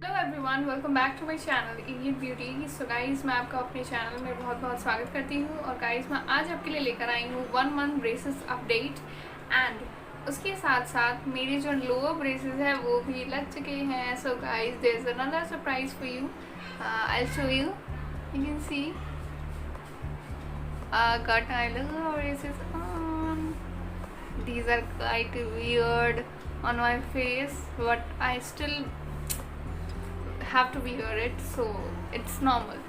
Hello everyone, welcome back to my channel Indian beauty. So guys, मैं आपका अपने channel में बहुत बहुत स्वागत करती हूँ। और गाइस, मैं आज आपके लिए लेकर आई हूँ 1 मंथ ब्रेसेस अपडेट। एंड उसके साथ साथ मेरे जो लोअर ब्रेसेस है वो भी लग चुके हैं। So guys, there is another surprise for you. I will show you can see got my lower braces on. These are quite weird on my face, but I still have to wear it, so it's normal.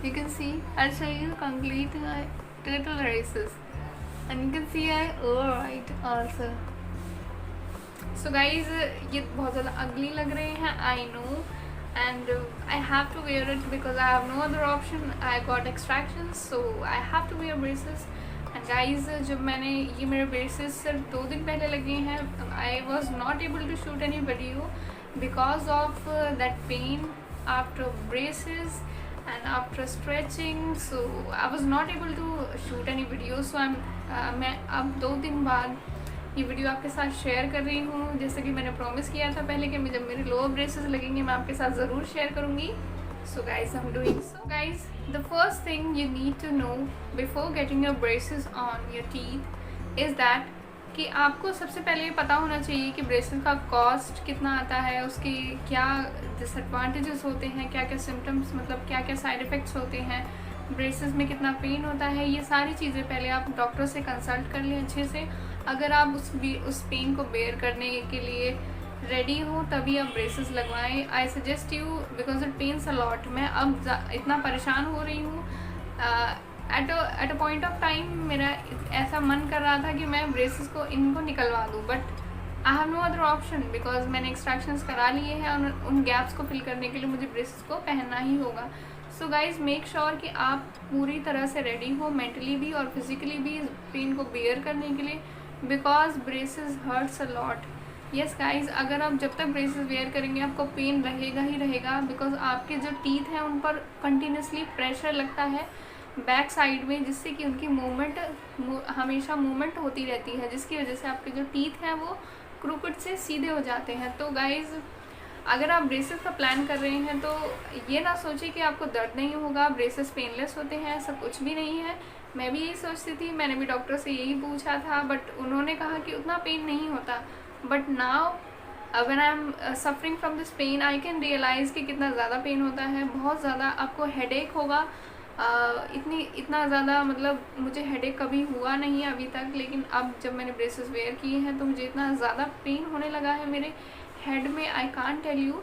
You can see, I'll show you complete my total races, and you can see I overwrite also. So guys, ये बहुत ज़्यादा ugly लग रहे हैं, I know, and I have to wear it because I have no other option. I got extractions, so I have to wear braces. And guys, जब मैंने ये मेरे braces सिर्फ 2 दिन पहले लगे हैं, I was not able to shoot any video because of that pain after braces and after stretching. So I was not able to shoot any video. So मैं अब 2 दिन बाद ये वीडियो आपके साथ शेयर कर रही हूँ। जैसे कि मैंने प्रॉमिस किया था पहले कि मैं जब मेरे लोअर ब्रेसेस लगेंगे मैं आपके साथ ज़रूर शेयर करूँगी। So guys, I am doing so. Guys, the first thing you need to know before getting your braces on your teeth is that कि आपको सबसे पहले ये पता होना चाहिए कि ब्रेसेस का कॉस्ट कितना आता है, उसके क्या डिसएडवांटेजेस होते हैं, क्या क्या सिम्टम्स, मतलब क्या क्या साइड इफ़ेक्ट्स होते हैं, ब्रेसेस में कितना पेन होता है। ये सारी चीज़ें पहले आप डॉक्टर से कंसल्ट कर लें अच्छे से। अगर आप उस पेन को बेयर करने के लिए रेडी हो तभी आप ब्रेसेस लगवाएं। I suggest you because it pens a lot. मैं अब इतना परेशान हो रही हूँ। At a point of time मेरा ऐसा मन कर रहा था कि मैं ब्रेसेस को इनको निकलवा दूँ, but I have no other option because मैंने एक्सट्रैक्शंस करा लिए हैं और उन गैप्स को फिल करने के लिए मुझे ब्रेसेस को पहनना ही होगा। सो गाइज, मेक श्योर कि आप पूरी तरह से रेडी हो, मेंटली भी और फिजिकली भी, इस पेन को बेयर करने के लिए, because braces hurts a lot. Yes guys, अगर आप जब तक ब्रेसेस वेयर करेंगे आपको पेन रहेगा ही रहेगा, बिकॉज आपके जो टीथ हैं उन पर कंटिन्यूसली प्रेशर लगता है बैक साइड में, जिससे कि उनकी मूवमेंट हमेशा मूवमेंट होती रहती है, जिसकी वजह से आपके जो टीथ हैं वो क्रूकेड से सीधे हो जाते हैं। तो गाइज, अगर आप ब्रेसेस का प्लान कर रहे हैं तो ये ना सोचिए कि आपको दर्द नहीं होगा, ब्रेसेस पेनलेस होते हैं, ऐसा कुछ भी नहीं है। मैं भी यही सोचती थी, मैंने भी डॉक्टर से यही पूछा था, बट उन्होंने कहा कि उतना पेन नहीं होता। But now when I am suffering from this pain I can realise कि कितना ज़्यादा पेन होता है, बहुत ज़्यादा। आपको हेडेक होगा, इतना ज़्यादा, मतलब मुझे हेडेक कभी हुआ नहीं अभी तक, लेकिन अब जब मैंने ब्रेसेस वेयर किए हैं तो मुझे इतना ज़्यादा पेन होने लगा है मेरे हेड में, I can't tell you.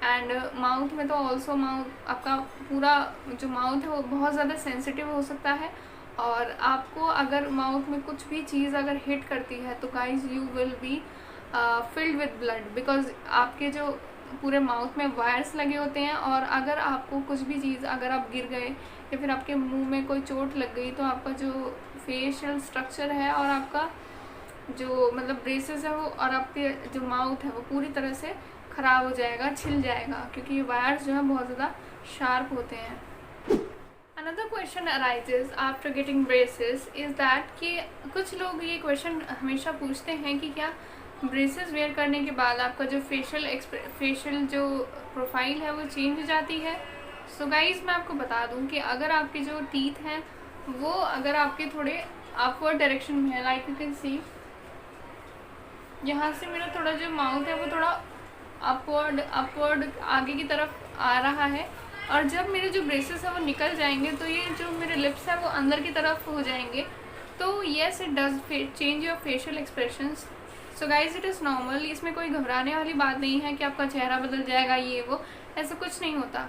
And mouth में तो ऑल्सो, माउथ आपका पूरा जो माउथ है वो बहुत ज़्यादा सेंसिटिव हो सकता है, और आपको अगर माउथ में कुछ भी चीज़ अगर हिट करती है तो guys you will be filled with blood, because आपके जो पूरे माउथ में वायर्स लगे होते हैं, और अगर आपको कुछ भी चीज़, अगर आप गिर गए या फिर आपके मुंह में कोई चोट लग गई तो आपका जो फेशियल स्ट्रक्चर है और आपका जो मतलब ब्रेसेस है वो और आपके जो माउथ है वो पूरी तरह से ख़राब हो जाएगा, छिल जाएगा, क्योंकि ये वायर्स जो है बहुत ज़्यादा शार्प होते हैं। Another question arises after getting braces is that कि कुछ लोग ये क्वेश्चन हमेशा पूछते हैं कि क्या ब्रेसेस वेयर करने के बाद आपका जो फेशियल जो प्रोफाइल है वो चेंज हो जाती है। सो गाइज, मैं आपको बता दूं कि अगर आपके जो टीथ हैं वो अगर आपके थोड़े अपवर्ड डायरेक्शन में है, लाइक यू कैन सी, यहाँ से मेरा थोड़ा जो माउथ है वो थोड़ा अपवर्ड आगे की तरफ आ रहा है, और जब मेरे जो ब्रेसेस है वो निकल जाएंगे तो ये जो मेरे लिप्स है वो अंदर की तरफ हो जाएंगे। तो yes, it does change your facial expressions. So guys, it is normal. इसमें कोई घबराने वाली बात नहीं है कि आपका चेहरा बदल जाएगा, ये वो, ऐसा कुछ नहीं होता।